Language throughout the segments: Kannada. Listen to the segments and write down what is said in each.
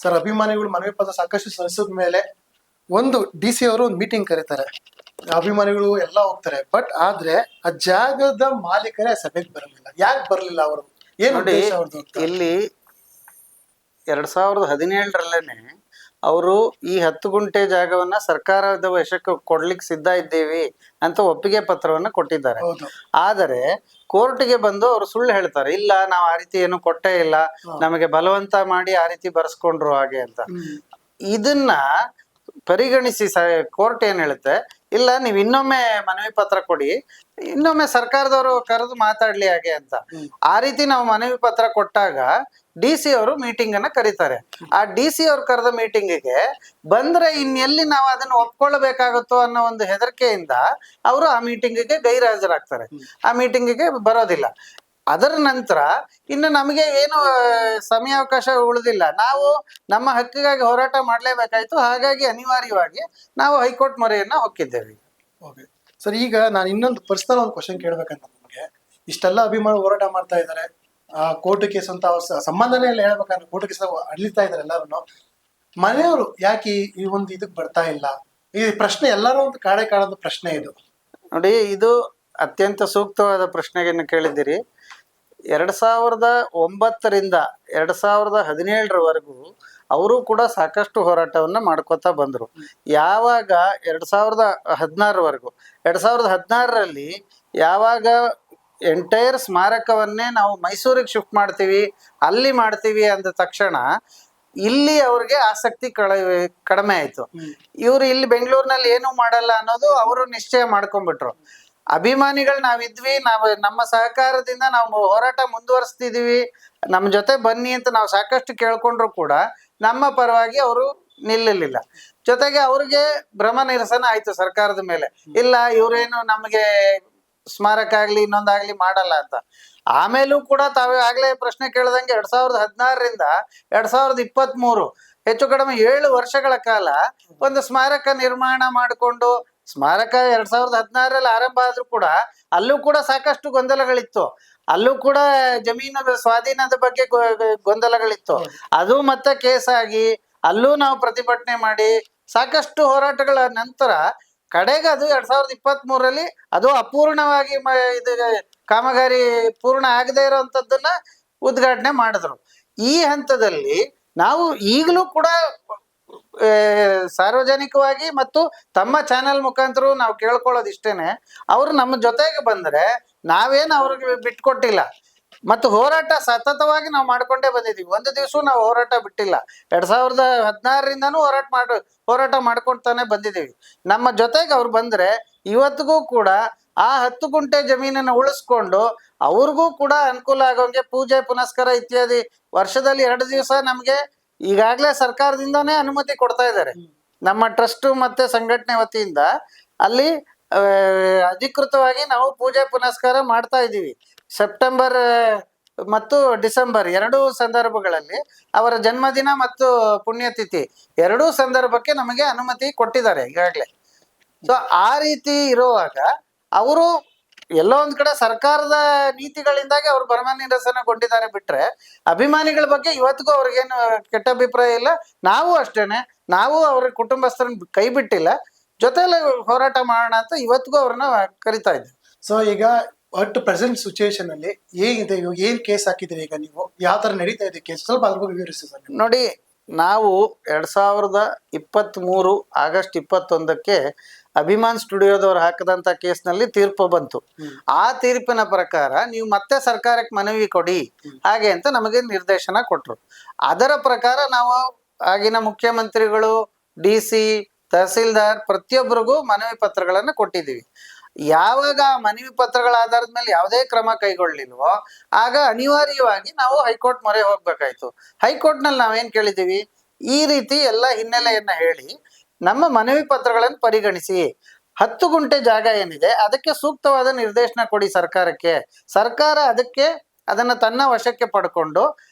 ಸರ್, ಅಭಿಮಾನಿಗಳು ಮನವಿ ಪತ್ರ ಸಾಕಷ್ಟು ಸಲ್ಲಿಸಿದ ಮೇಲೆ ಒಂದು DC ಅವರು ಒಂದು ಮೀಟಿಂಗ್ ಕರೀತಾರೆ. ಅಭಿಮಾನಿಗಳು ಎಲ್ಲ ಹೋಗ್ತಾರೆ. ಬಟ್ ಆದ್ರೆ ಆ ಜಾಗದ ಮಾಲೀಕರೇ ಸಭೆಗೆ ಬರಲಿಲ್ಲ. ಯಾಕೆ ಬರಲಿಲ್ಲ ಅವರು? ಏನು ನೋಡಿ, ಉದ್ದೇಶ ಅವ್ರದ್ದು ಅಂತ? ಇಲ್ಲಿ 2017ರಲ್ಲೇನೆ ಅವರು ಈ 10 ಗುಂಟೆ ಜಾಗವನ್ನ ಸರ್ಕಾರದ ವಶಕ್ಕೆ ಕೊಡ್ಲಿಕ್ಕೆ ಸಿದ್ಧ ಇದ್ದೇವೆ ಅಂತ ಒಪ್ಪಿಗೆ ಪತ್ರವನ್ನ ಕೊಟ್ಟಿದ್ದಾರೆ. ಹೌದು. ಆದರೆ ಕೋರ್ಟ್ಗೆ ಬಂದು ಅವರು ಸುಳ್ಳು ಹೇಳ್ತಾರೆ, ಇಲ್ಲ ನಾವು ಆ ರೀತಿ ಏನು ಕೊಟ್ಟೇ ಇಲ್ಲ, ನಮಗೆ ಬಲವಂತ ಮಾಡಿ ಆ ರೀತಿ ಬರ್ಸ್ಕೊಂಡ್ರು ಹಾಗೆ ಅಂತ. ಇದನ್ನ ಪರಿಗಣಿಸಿ ಕೋರ್ಟ್ ಏನ್ ಹೇಳುತ್ತೆ, ಇಲ್ಲ ನೀವು ಇನ್ನೊಮ್ಮೆ ಮನವಿ ಪತ್ರ ಕೊಡಿ, ಇನ್ನೊಮ್ಮೆ ಸರ್ಕಾರದವರು ಕರೆದು ಮಾತಾಡ್ಲಿ ಹಾಗೆ ಅಂತ. ಆ ರೀತಿ ನಾವು ಮನವಿ ಪತ್ರ ಕೊಟ್ಟಾಗ DC ಅವರು ಮೀಟಿಂಗ್ ಅನ್ನ ಕರೀತಾರೆ. ಆ DC ಅವ್ರು ಕರೆದ ಮೀಟಿಂಗಿಗೆ ಬಂದ್ರೆ ಇನ್ನೆಲ್ಲಿ ನಾವು ಅದನ್ನ ಒಪ್ಕೊಳ್ಬೇಕಾಗುತ್ತೋ ಅನ್ನೋ ಒಂದು ಹೆದರಿಕೆಯಿಂದ ಅವರು ಆ ಮೀಟಿಂಗಿಗೆ ಗೈರಾಜರಾಗ್ತಾರೆ, ಆ ಮೀಟಿಂಗಿಗೆ ಬರೋದಿಲ್ಲ. ಅದರ ನಂತರ ಇನ್ನು ನಮಗೆ ಏನು ಸಮಯಾವಕಾಶ ಉಳಿದಿಲ್ಲ, ನಾವು ನಮ್ಮ ಹಕ್ಕಿಗಾಗಿ ಹೋರಾಟ ಮಾಡಲೇಬೇಕಾಯ್ತು. ಹಾಗಾಗಿ ಅನಿವಾರ್ಯವಾಗಿ ನಾವು ಹೈಕೋರ್ಟ್ ಮೊರೆಯನ್ನ ಹೊಕ್ಕಿದ್ದೇವೆ. ಓಕೆ ಸರ್, ಈಗ ನಾನು ಇನ್ನೊಂದು ಪರ್ಸನಲ್ ಒಂದು ಕ್ವಶನ್ ಕೇಳ್ಬೇಕಂತ ನಿಮಗೆ. ಇಷ್ಟೆಲ್ಲ ಅಭಿಮಾನಿ ಹೋರಾಟ ಮಾಡ್ತಾ ಇದ್ದಾರೆ, ಕೋರ್ಟ್ ಕೇಸ್ ಅಂತ ಸಂಬಂಧನೇ ಇಲ್ಲ ಹೇಳ್ಬೇಕಂದ್ರೆ ಕೋರ್ಟ್ ಕೇಸ್ ಅಡ್ಲಿತಾ ಇದ್ದಾರೆ ಎಲ್ಲರೂ. ಮನೆಯವರು ಯಾಕೆ ಈ ಒಂದು ಇದಕ್ಕೆ ಬರ್ತಾ ಇಲ್ಲ? ಈ ಪ್ರಶ್ನೆ ಎಲ್ಲರೂ ಒಂದು ಕಾಡೋದು ಪ್ರಶ್ನೆ ಇದು. ನೋಡಿ, ಇದು ಅತ್ಯಂತ ಸೂಕ್ತವಾದ ಪ್ರಶ್ನೆಯನ್ನು ಕೇಳಿದ್ದೀರಿ. 2009ರಿಂದ 2017ರವರೆಗೂ ಅವರು ಕೂಡ ಸಾಕಷ್ಟು ಹೋರಾಟವನ್ನ ಮಾಡ್ಕೋತಾ ಬಂದ್ರು. ಯಾವಾಗ 2016ರವರೆಗೂ 2016ರಲ್ಲಿ ಯಾವಾಗ ಎಂಟೈರ್ ಸ್ಮಾರಕವನ್ನೇ ನಾವು ಮೈಸೂರಿಗೆ ಶಿಫ್ಟ್ ಮಾಡ್ತೀವಿ, ಅಲ್ಲಿ ಮಾಡ್ತೀವಿ ಅಂದ ತಕ್ಷಣ ಇಲ್ಲಿ ಅವ್ರಿಗೆ ಆಸಕ್ತಿ ಕಡಿಮೆ ಆಯ್ತು. ಇವ್ರು ಇಲ್ಲಿ ಬೆಂಗಳೂರಿನಲ್ಲಿ ಏನು ಮಾಡಲ್ಲ ಅನ್ನೋದು ಅವರು ನಿಶ್ಚಯ ಮಾಡ್ಕೊಂಡ್ಬಿಟ್ರು. ಅಭಿಮಾನಿಗಳು ನಾವಿದ್ವಿ, ನಮ್ಮ ಸಹಕಾರದಿಂದ ನಾವು ಹೋರಾಟ ಮುಂದುವರಿಸ್ತಿದೀವಿ, ನಮ್ಮ ಜೊತೆ ಬನ್ನಿ ಅಂತ ನಾವು ಸಾಕಷ್ಟು ಕೇಳ್ಕೊಂಡ್ರು ಕೂಡ ನಮ್ಮ ಪರವಾಗಿ ಅವರು ನಿಲ್ಲಲಿಲ್ಲ. ಜೊತೆಗೆ ಅವ್ರಿಗೆ ಭ್ರಮ ನಿರಸನ ಆಯ್ತು ಸರ್ಕಾರದ ಮೇಲೆ, ಇಲ್ಲ ಇವರೇನು ನಮಗೆ ಸ್ಮಾರಕ ಆಗ್ಲಿ ಇನ್ನೊಂದಾಗ್ಲಿ ಮಾಡಲ್ಲ ಅಂತ. ಆಮೇಲೂ ಕೂಡ ತಾವೇ ಆಗ್ಲೇ ಪ್ರಶ್ನೆ ಕೇಳ್ದಂಗೆ 2016ರಿಂದ 2023 ಹೆಚ್ಚು ಕಡಿಮೆ 7 ವರ್ಷಗಳ ಕಾಲ ಒಂದು ಸ್ಮಾರಕ ನಿರ್ಮಾಣ ಮಾಡಿಕೊಂಡು, ಸ್ಮಾರಕ 2016ರಲ್ಲಿ ಆರಂಭ ಆದ್ರೂ ಕೂಡ ಅಲ್ಲೂ ಕೂಡ ಸಾಕಷ್ಟು ಗೊಂದಲಗಳಿತ್ತು. ಅಲ್ಲೂ ಕೂಡ ಜಮೀನು ಸ್ವಾಧೀನದ ಬಗ್ಗೆ ಗೊಂದಲಗಳಿತ್ತು. ಅದು ಮತ್ತೆ ಕೇಸ್ ಆಗಿ ಅಲ್ಲೂ ನಾವು ಪ್ರತಿಭಟನೆ ಮಾಡಿ ಸಾಕಷ್ಟು ಹೋರಾಟಗಳ ನಂತರ ಕಡೆಗೆ ಅದು 2023ರಲ್ಲಿ ಅದು ಅಪೂರ್ಣವಾಗಿ ಇದು ಕಾಮಗಾರಿ ಪೂರ್ಣ ಆಗದೆ ಇರೋಂಥದ್ದನ್ನ ಉದ್ಘಾಟನೆ ಮಾಡಿದ್ರು. ಈ ಹಂತದಲ್ಲಿ ನಾವು ಈಗಲೂ ಕೂಡ ಸಾರ್ವಜನಿಕವಾಗಿ ಮತ್ತು ತಮ್ಮ ಚಾನೆಲ್ ಮುಖಾಂತರ ನಾವು ಕೇಳ್ಕೊಳ್ಳೋದು ಇಷ್ಟೇನೆ, ಅವರು ನಮ್ಮ ಜೊತೆಗೆ ಬಂದ್ರೆ ನಾವೇನು ಅವ್ರಿಗೆ ಬಿಟ್ಕೊಟ್ಟಿಲ್ಲ ಮತ್ತು ಹೋರಾಟ ಸತತವಾಗಿ ನಾವು ಮಾಡ್ಕೊಂಡೇ ಬಂದಿದ್ದೀವಿ. ಒಂದು ದಿವಸ ನಾವು ಹೋರಾಟ ಬಿಟ್ಟಿಲ್ಲ. 2016ರಿಂದನೂ ಹೋರಾಟ ಮಾಡ್ಕೊಳ್ತಾನೆ ಬಂದಿದ್ದೀವಿ. ನಮ್ಮ ಜೊತೆಗೆ ಅವ್ರು ಬಂದ್ರೆ ಇವತ್ತಿಗೂ ಕೂಡ ಆ 10 ಗುಂಟೆ ಜಮೀನನ್ನು ಉಳಿಸ್ಕೊಂಡು ಅವ್ರಿಗೂ ಕೂಡ ಅನುಕೂಲ ಆಗೋಂಗೆ ಪೂಜೆ ಪುನಸ್ಕಾರ ಇತ್ಯಾದಿ ವರ್ಷದಲ್ಲಿ 2 ದಿವಸ ನಮ್ಗೆ ಈಗಾಗಲೇ ಸರ್ಕಾರದಿಂದಾನೇ ಅನುಮತಿ ಕೊಡ್ತಾ ಇದ್ದಾರೆ. ನಮ್ಮ ಟ್ರಸ್ಟ್ ಮತ್ತೆ ಸಂಘಟನೆ ವತಿಯಿಂದ ಅಲ್ಲಿ ಅಧಿಕೃತವಾಗಿ ನಾವು ಪೂಜೆ ಪುನಸ್ಕಾರ ಮಾಡ್ತಾ ಇದ್ದೀವಿ. ಸೆಪ್ಟೆಂಬರ್ ಮತ್ತು ಡಿಸೆಂಬರ್ 2 ಸಂದರ್ಭಗಳಲ್ಲಿ ಅವರ ಜನ್ಮದಿನ ಮತ್ತು ಪುಣ್ಯತಿಥಿ 2 ಸಂದರ್ಭಕ್ಕೆ ನಮಗೆ ಅನುಮತಿ ಕೊಟ್ಟಿದ್ದಾರೆ ಈಗಾಗಲೇ. ಸೊ ಆ ರೀತಿ ಇರುವಾಗ ಅವರು ಎಲ್ಲೋ ಒಂದ್ ಕಡೆ ಸರ್ಕಾರದ ನೀತಿಗಳಿಂದಾಗಿ ಅವ್ರು ಭ್ರಮ ನಿರಸನಗೊಂಡಿದ್ದಾರೆ ಬಿಟ್ರೆ ಅಭಿಮಾನಿಗಳ ಬಗ್ಗೆ ಇವತ್ತಿಗೂ ಅವ್ರಿಗೇನು ಕೆಟ್ಟ ಅಭಿಪ್ರಾಯ ಇಲ್ಲ. ನಾವು ಅಷ್ಟೇನೆ, ನಾವು ಅವ್ರ ಕುಟುಂಬಸ್ಥರನ್ನ ಕೈ ಬಿಟ್ಟಿಲ್ಲ, ಜೊತೆಲೆ ಹೋರಾಟ ಮಾಡೋಣ ಅಂತ ಇವತ್ತಿಗೂ ಅವ್ರನ್ನ ಕರಿತಾ ಇದ್ವಿ. ಸೊ ಈಗ ಅಟ್ ಪ್ರೆಸೆಂಟ್ ಸಿಚುಯೇಷನ್ ಅಲ್ಲಿ ಏನಿದೆ, ಏನ್ ಕೇಸ್ ಹಾಕಿದ್ರಿ ಈಗ ನೀವು, ಯಾವ ತರ ನಡೀತಾ ಇದೆ ಕೇಸ್, ಸ್ವಲ್ಪ ಅದ್ರ ಬಗ್ಗೆ ವಿವರಿಸಿ ಸರ್. ನೋಡಿ, ನಾವು 2023 ಆಗಸ್ಟ್ 21ಕ್ಕೆ ಅಭಿಮಾನ್ ಸ್ಟುಡಿಯೋದವ್ರು ಹಾಕದಂತ ಕೇಸ್ನಲ್ಲಿ ತೀರ್ಪು ಬಂತು. ಆ ತೀರ್ಪಿನ ಪ್ರಕಾರ ನೀವು ಮತ್ತೆ ಸರ್ಕಾರಕ್ಕೆ ಮನವಿ ಕೊಡಿ ಹಾಗೆ ಅಂತ ನಮಗೆ ನಿರ್ದೇಶನ ಕೊಟ್ರು. ಅದರ ಪ್ರಕಾರ ನಾವು ಆಗಿನ ಮುಖ್ಯಮಂತ್ರಿಗಳು, DC, ತಹಸೀಲ್ದಾರ್ ಪ್ರತಿಯೊಬ್ಬರಿಗೂ ಮನವಿ ಪತ್ರಗಳನ್ನು ಕೊಟ್ಟಿದ್ದೀವಿ. ಯಾವಾಗ ಮನವಿ ಪತ್ರಗಳ ಆಧಾರದ ಮೇಲೆ ಯಾವುದೇ ಕ್ರಮ ಕೈಗೊಳ್ಳಿಲ್ವೋ ಆಗ ಅನಿವಾರ್ಯವಾಗಿ ನಾವು ಹೈಕೋರ್ಟ್ ಮೊರೆ ಹೋಗ್ಬೇಕಾಯ್ತು. ಹೈಕೋರ್ಟ್ ನಲ್ಲಿ ನಾವೇನ್ ಕೇಳಿದ್ದೀವಿ, ಈ ರೀತಿ ಎಲ್ಲ ಹಿನ್ನೆಲೆಯನ್ನ ಹೇಳಿ ನಮ್ಮ ಮನವಿ ಪತ್ರಗಳನ್ನು ಪರಿಗಣಿಸಿ 10 ಗುಂಟೆ ಜಾಗ ಏನಿದೆ ಅದಕ್ಕೆ ಸೂಕ್ತವಾದ ನಿರ್ದೇಶನ ಕೊಡಿ ಸರ್ಕಾರಕ್ಕೆ. ಸರ್ಕಾರ ಅದನ್ನ ತನ್ನ ವಶಕ್ಕೆ ಪಡ್ಕೊಂಡು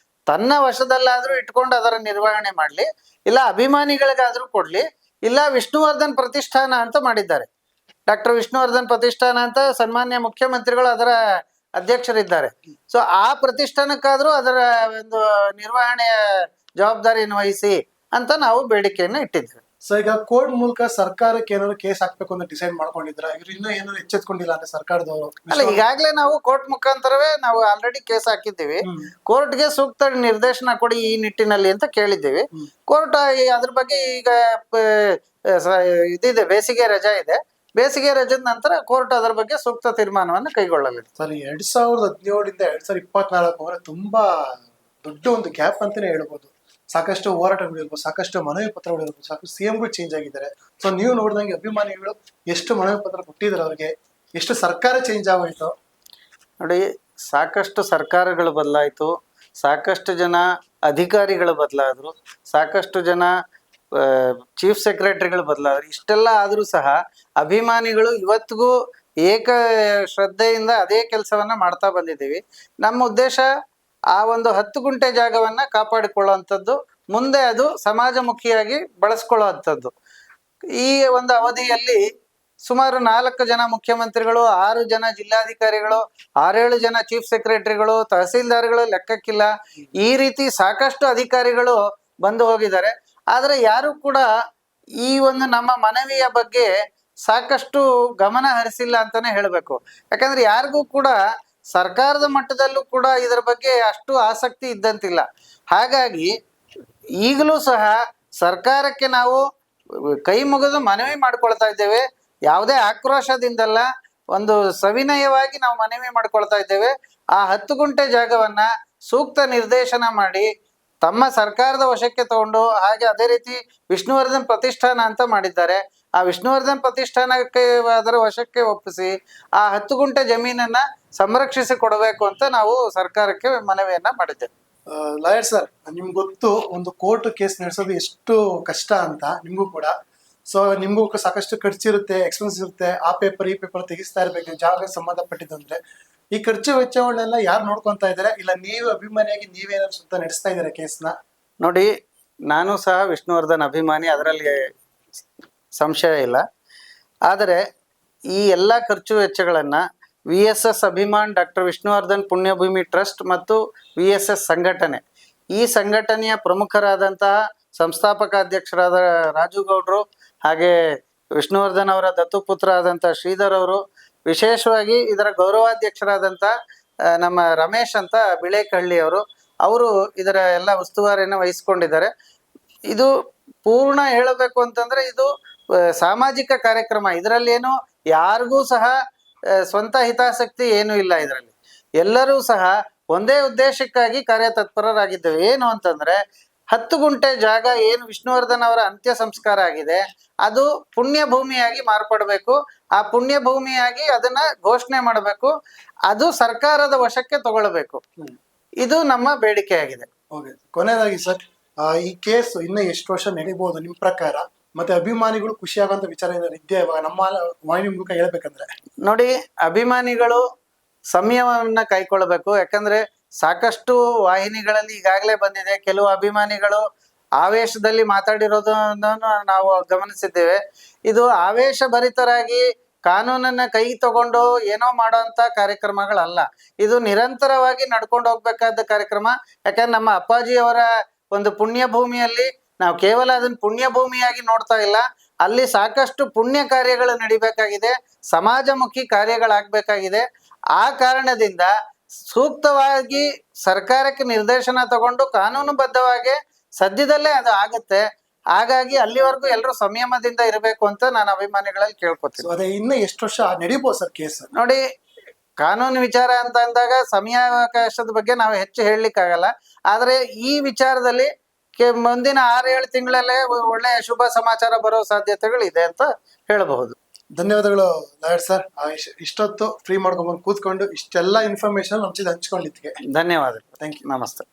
ತನ್ನ ವಶದಲ್ಲಾದ್ರೂ ಇಟ್ಕೊಂಡು ಅದರ ನಿರ್ವಹಣೆ ಮಾಡ್ಲಿ, ಇಲ್ಲ ಅಭಿಮಾನಿಗಳಿಗಾದ್ರೂ ಕೊಡ್ಲಿ, ಇಲ್ಲ ವಿಷ್ಣುವರ್ಧನ್ ಪ್ರತಿಷ್ಠಾನ ಅಂತ ಮಾಡಿದ್ದಾರೆ. ಡಾಕ್ಟರ್ ವಿಷ್ಣುವರ್ಧನ್ ಪ್ರತಿಷ್ಠಾನ ಅಂತ ಸನ್ಮಾನ್ಯ ಮುಖ್ಯಮಂತ್ರಿಗಳು ಅದರ ಅಧ್ಯಕ್ಷರಿದ್ದಾರೆ. ಸೊ ಆ ಪ್ರತಿಷ್ಠಾನಕ್ಕಾದ್ರೂ ಅದರ ಒಂದು ನಿರ್ವಹಣೆಯ ಜವಾಬ್ದಾರಿಯನ್ನು ವಹಿಸಿ ಅಂತ ನಾವು ಬೇಡಿಕೆಯನ್ನು ಇಟ್ಟಿದ್ದೇವೆ. ಸೊ ಈಗ ಕೋರ್ಟ್ ಮೂಲಕ ಸರ್ಕಾರಕ್ಕೆ ಏನಾದ್ರು ಕೇಸ್ ಹಾಕ್ಬೇಕು ಅಂತ ಡಿಸೈಡ್ ಮಾಡ್ಕೊಂಡಿದ್ರ, ಇವ್ರು ಇನ್ನೂ ಏನಾದ್ರು ಎಚ್ಚೆತ್ಕೊಂಡಿಲ್ಲ ಅಂದ್ರೆ ಸರ್ಕಾರದವರು? ಅಲ್ಲ, ಈಗಾಗಲೇ ನಾವು ಕೋರ್ಟ್ ಮುಖಾಂತರವೇ ನಾವು ಆಲ್ರೆಡಿ ಕೇಸ್ ಹಾಕಿದ್ದೀವಿ. ಕೋರ್ಟ್ಗೆ ಸೂಕ್ತ ನಿರ್ದೇಶನ ಕೊಡಿ ಈ ನಿಟ್ಟಿನಲ್ಲಿ ಅಂತ ಕೇಳಿದ್ದೀವಿ. ಕೋರ್ಟ್ ಅದ್ರ ಬಗ್ಗೆ ಈಗ ಇದಿದೆ, ಬೇಸಿಗೆ ರಜಾ ಇದೆ. ಬೇಸಿಗೆ ರಜದ ನಂತರ ಕೋರ್ಟ್ ಅದರ ಬಗ್ಗೆ ಸೂಕ್ತ ತೀರ್ಮಾನವನ್ನು ಕೈಗೊಳ್ಳಲಿದೆ. ಸರ್, 2017 ಇಂದ 2024 ತುಂಬಾ ದೊಡ್ಡ ಒಂದು ಗ್ಯಾಪ್ ಅಂತಾನೆ ಹೇಳ್ಬೋದು. ಸಾಕಷ್ಟು ಹೋರಾಟಗಳಿರ್ಬೋದು, ಸಾಕಷ್ಟು ಮನವಿ ಪತ್ರಗಳಿರ್ಬೋದು, ಸಾಕಷ್ಟು ಸಿಎಂಗಳು ಚೇಂಜ್ ಆಗಿದ್ದಾರೆ. ಸೊ ನೀವು ನೋಡಿದಂಗೆ ಅಭಿಮಾನಿಗಳು ಎಷ್ಟು ಮನವಿ ಪತ್ರ ಕೊಟ್ಟಿದ್ದಾರೆ ಅವ್ರಿಗೆ, ಎಷ್ಟು ಸರ್ಕಾರ ಚೇಂಜ್ ಆಗೋಯ್ತು ನೋಡಿ. ಸಾಕಷ್ಟು ಸರ್ಕಾರಗಳು ಬದಲಾಯಿತು, ಸಾಕಷ್ಟು ಜನ ಅಧಿಕಾರಿಗಳು ಬದಲಾದ್ರು, ಸಾಕಷ್ಟು ಜನ ಚೀಫ್ ಸೆಕ್ರೆಟರಿಗಳು ಬದಲಾದ್ರು. ಇಷ್ಟೆಲ್ಲ ಆದರೂ ಸಹ ಅಭಿಮಾನಿಗಳು ಇವತ್ತಿಗೂ ಏಕ ಶ್ರದ್ಧೆಯಿಂದ ಅದೇ ಕೆಲಸವನ್ನ ಮಾಡ್ತಾ ಬಂದಿದ್ದೀವಿ. ನಮ್ಮ ಉದ್ದೇಶ ಆ ಒಂದು 10 ಗುಂಟೆ ಜಾಗವನ್ನ ಕಾಪಾಡಿಕೊಳ್ಳುವಂಥದ್ದು, ಮುಂದೆ ಅದು ಸಮಾಜಮುಖಿಯಾಗಿ ಬಳಸ್ಕೊಳ್ಳುವಂಥದ್ದು. ಈ ಒಂದು ಅವಧಿಯಲ್ಲಿ ಸುಮಾರು 4 ಜನ ಮುಖ್ಯಮಂತ್ರಿಗಳು, 6 ಜನ ಜಿಲ್ಲಾಧಿಕಾರಿಗಳು, 6-7 ಜನ ಚೀಫ್ ಸೆಕ್ರೆಟರಿಗಳು, ತಹಸೀಲ್ದಾರ್ಗಳು ಲೆಕ್ಕಕ್ಕಿಲ್ಲ, ಈ ರೀತಿ ಸಾಕಷ್ಟು ಅಧಿಕಾರಿಗಳು ಬಂದು ಹೋಗಿದ್ದಾರೆ. ಆದರೆ ಯಾರು ಕೂಡ ಈ ಒಂದು ನಮ್ಮ ಮನವಿಯ ಬಗ್ಗೆ ಸಾಕಷ್ಟು ಗಮನ ಹರಿಸಿಲ್ಲ ಅಂತಾನೆ ಹೇಳಬೇಕು. ಯಾಕಂದ್ರೆ ಯಾರಿಗೂ ಕೂಡ ಸರ್ಕಾರದ ಮಟ್ಟದಲ್ಲೂ ಕೂಡ ಇದರ ಬಗ್ಗೆ ಅಷ್ಟು ಆಸಕ್ತಿ ಇದ್ದಂತಿಲ್ಲ. ಹಾಗಾಗಿ ಈಗಲೂ ಸಹ ಸರ್ಕಾರಕ್ಕೆ ನಾವು ಕೈ ಮುಗಿದು ಮನವಿ ಮಾಡ್ಕೊಳ್ತಾ ಇದ್ದೇವೆ. ಯಾವುದೇ ಆಕ್ರೋಶದಿಂದಲ್ಲ, ಒಂದು ಸವಿನಯವಾಗಿ ನಾವು ಮನವಿ ಮಾಡ್ಕೊಳ್ತಾ ಇದ್ದೇವೆ. ಆ 10 ಗುಂಟೆ ಜಾಗವನ್ನ ಸೂಕ್ತ ನಿರ್ದೇಶನ ಮಾಡಿ ತಮ್ಮ ಸರ್ಕಾರದ ವಶಕ್ಕೆ ತಗೊಂಡು, ಹಾಗೆ ಅದೇ ರೀತಿ ವಿಷ್ಣುವರ್ಧನ್ ಪ್ರತಿಷ್ಠಾನ ಅಂತ ಮಾಡಿದ್ದಾರೆ, ಆ ವಿಷ್ಣುವರ್ಧನ್ ಪ್ರತಿಷ್ಠಾನಕ್ಕೆ ಅದರ ವಶಕ್ಕೆ ಒಪ್ಪಿಸಿ ಆ 10 ಗುಂಟೆ ಜಮೀನನ್ನ ಸಂರಕ್ಷಿಸಿ ಕೊಡಬೇಕು ಅಂತ ನಾವು ಸರ್ಕಾರಕ್ಕೆ ಮನವಿಯನ್ನ ಮಾಡಿದ್ದೇವೆ. ಲಾಯರ್ ಸರ್, ನಿಮ್ಗೆ ಗೊತ್ತು ಒಂದು ಕೋರ್ಟ್ ಕೇಸ್ ನಡೆಸೋದು ಎಷ್ಟು ಕಷ್ಟ ಅಂತ, ನಿಮ್ಗೂ ಕೂಡ. ಸೊ ನಿಮ್ಗೂ ಸಾಕಷ್ಟು ಖರ್ಚಿರುತ್ತೆ, ಎಕ್ಸ್ಪೆನ್ಸ್ ಇರುತ್ತೆ. ಆ ಪೇಪರ್ ಈ ಪೇಪರ್ ತೆಗಿಸ್ತಾ ಇರ್ಬೇಕು ನೀವು ಜಾಗ ಸಂಬಂಧಪಟ್ಟಿದ್ದಂದ್ರೆ. ಈ ಖರ್ಚು ವೆಚ್ಚಗಳನ್ನೆಲ್ಲ ಯಾರು ನೋಡ್ಕೊಂತ ಇದ್ದಾರೆ, ಇಲ್ಲ ನೀವು ಅಭಿಮಾನಿಯಾಗಿ ನೀವೇನಾದ್ರು ಸುತ್ತ ನಡೆಸ್ತಾ ಇದ್ದೀರಾ ಕೇಸ್ನ? ನೋಡಿ, ನಾನು ಸಹ ವಿಷ್ಣುವರ್ಧನ್ ಅಭಿಮಾನಿ, ಅದರಲ್ಲಿ ಸಂಶಯ ಇಲ್ಲ. ಆದರೆ ಈ ಎಲ್ಲ ಖರ್ಚು ವೆಚ್ಚಗಳನ್ನ VSS ಅಭಿಮಾನ್ ಡಾಕ್ಟರ್ ವಿಷ್ಣುವರ್ಧನ್ ಪುಣ್ಯಭೂಮಿ ಟ್ರಸ್ಟ್ ಮತ್ತು VSS ಸಂಘಟನೆ, ಈ ಸಂಘಟನೆಯ ಪ್ರಮುಖರಾದಂತಹ ಸಂಸ್ಥಾಪಕ ಅಧ್ಯಕ್ಷರಾದ ರಾಜು ಗೌಡ್ರು, ಹಾಗೆ ವಿಷ್ಣುವರ್ಧನ್ ಅವರ ದತ್ತುಪುತ್ರ ಆದಂತಹ ಶ್ರೀಧರ್ ಅವರು, ವಿಶೇಷವಾಗಿ ಇದರ ಗೌರವಾಧ್ಯಕ್ಷರಾದಂಥ ನಮ್ಮ ರಮೇಶ್ ಅಂತ ಬಿಳೇಕಹಳ್ಳಿ ಅವರು ಇದರ ಎಲ್ಲ ಉಸ್ತುವಾರಿಯನ್ನು ವಹಿಸ್ಕೊಂಡಿದ್ದಾರೆ. ಇದು ಪೂರ್ಣ ಹೇಳಬೇಕು ಅಂತಂದ್ರೆ ಇದು ಸಾಮಾಜಿಕ ಕಾರ್ಯಕ್ರಮ. ಇದರಲ್ಲಿ ಏನು ಯಾರಿಗೂ ಸಹ ಸ್ವಂತ ಹಿತಾಸಕ್ತಿ ಏನೂ ಇಲ್ಲ. ಇದರಲ್ಲಿ ಎಲ್ಲರೂ ಸಹ ಒಂದೇ ಉದ್ದೇಶಕ್ಕಾಗಿ ಕಾರ್ಯತತ್ಪರರಾಗಿದ್ದೇವೆ. ಏನು ಅಂತಂದ್ರೆ 10 ಗುಂಟೆ ಜಾಗ ಏನು ವಿಷ್ಣುವರ್ಧನ್ ಅವರ ಅಂತ್ಯ ಸಂಸ್ಕಾರ ಆಗಿದೆ, ಅದು ಪುಣ್ಯ ಭೂಮಿಯಾಗಿ ಮಾರ್ಪಡಬೇಕು. ಆ ಪುಣ್ಯ ಭೂಮಿಯಾಗಿ ಅದನ್ನ ಘೋಷಣೆ ಮಾಡಬೇಕು, ಅದು ಸರ್ಕಾರದ ವಶಕ್ಕೆ ತಗೊಳ್ಬೇಕು. ಇದು ನಮ್ಮ ಬೇಡಿಕೆ ಆಗಿದೆ. ಓಕೆ, ಕೊನೆಯದಾಗಿ ಸರ್, ಈ ಕೇಸ್ ಇನ್ನ ಎಷ್ಟು ವರ್ಷ ನಡೀಬಹುದು ನಿಮ್ ಪ್ರಕಾರ? ಮತ್ತೆ ಅಭಿಮಾನಿಗಳು ಖುಷಿಯಾಗುವಂತ ವಿಚಾರ ಇದೆಯಾ ಇವಾಗ ನಮ್ಮ ವಾಹಿನಿ ಮೂಲಕ ಹೇಳ್ಬೇಕಂದ್ರೆ? ನೋಡಿ, ಅಭಿಮಾನಿಗಳು ಸಂಯಮವನ್ನ ಕೈಗೊಳ್ಳಬೇಕು. ಯಾಕಂದ್ರೆ ಸಾಕಷ್ಟು ವಾಹಿನಿಗಳಲ್ಲಿ ಈಗಾಗಲೇ ಬಂದಿದೆ. ಕೆಲವು ಅಭಿಮಾನಿಗಳು ಆವೇಶದಲ್ಲಿ ಮಾತಾಡಿರೋದನ್ನು ನಾವು ಗಮನಿಸಿದ್ದೇವೆ. ಇದು ಆವೇಶ ಭರಿತರಾಗಿ ಕಾನೂನನ್ನ ಕೈ ತಗೊಂಡು ಏನೋ ಮಾಡೋಂಥ ಕಾರ್ಯಕ್ರಮಗಳಲ್ಲ. ಇದು ನಿರಂತರವಾಗಿ ನಡ್ಕೊಂಡು ಹೋಗ್ಬೇಕಾದ ಕಾರ್ಯಕ್ರಮ. ಯಾಕಂದ್ರೆ ನಮ್ಮ ಅಪ್ಪಾಜಿಯವರ ಒಂದು ಪುಣ್ಯ ಭೂಮಿಯಲ್ಲಿ ನಾವು ಕೇವಲ ಅದನ್ನ ಪುಣ್ಯ ಭೂಮಿಯಾಗಿ ನೋಡ್ತಾ ಇಲ್ಲ, ಅಲ್ಲಿ ಸಾಕಷ್ಟು ಪುಣ್ಯ ಕಾರ್ಯಗಳು ನಡಿಬೇಕಾಗಿದೆ, ಸಮಾಜಮುಖಿ ಕಾರ್ಯಗಳಾಗಬೇಕಾಗಿದೆ. ಆ ಕಾರಣದಿಂದ ಸೂಕ್ತವಾಗಿ ಸರ್ಕಾರಕ್ಕೆ ನಿರ್ದೇಶನ ತಗೊಂಡು ಕಾನೂನುಬದ್ಧವಾಗಿ ಸದ್ಯದಲ್ಲೇ ಅದು ಆಗುತ್ತೆ. ಹಾಗಾಗಿ ಅಲ್ಲಿವರೆಗೂ ಎಲ್ಲರೂ ಸಂಯಮದಿಂದ ಇರಬೇಕು ಅಂತ ನಾನು ಅಭಿಮಾನಿಗಳಲ್ಲಿ ಕೇಳ್ಕೊತೀನಿ. ಅದೇ ಇನ್ನು ಎಷ್ಟು ವರ್ಷ ನಡೀಬಹುದು ಸರ್ ಕೇಸ್? ನೋಡಿ, ಕಾನೂನು ವಿಚಾರ ಅಂತ ಅಂದಾಗ ಸಮಯಾವಕಾಶದ ಬಗ್ಗೆ ನಾವು ಹೆಚ್ಚು ಹೇಳಲಿಕ್ಕಾಗಲ್ಲ. ಆದರೆ ಈ ವಿಚಾರದಲ್ಲಿ ಮುಂದಿನ 6-7 ತಿಂಗಳಲ್ಲೇ ಒಳ್ಳೆಯ ಶುಭ ಸಮಾಚಾರ ಬರೋ ಸಾಧ್ಯತೆಗಳಿದೆ ಅಂತ ಹೇಳಬಹುದು. ಧನ್ಯವಾದಗಳು ಲಾಯರ್ ಸರ್. ಇಷ್ಟೊತ್ತು ಫ್ರೀ ಮಾಡ್ಕೊಂಡ್ಬಂದು ಕೂತ್ಕೊಂಡು ಇಷ್ಟೆಲ್ಲ ಇನ್ಫಾರ್ಮೇಶನ್ ನಮ್ಮ ಜೊತೆ ಹಂಚ್ಕೊಂಡಿದ್ದಕ್ಕೆ ಧನ್ಯವಾದಗಳು. Thank you. ನಮಸ್ತೆ.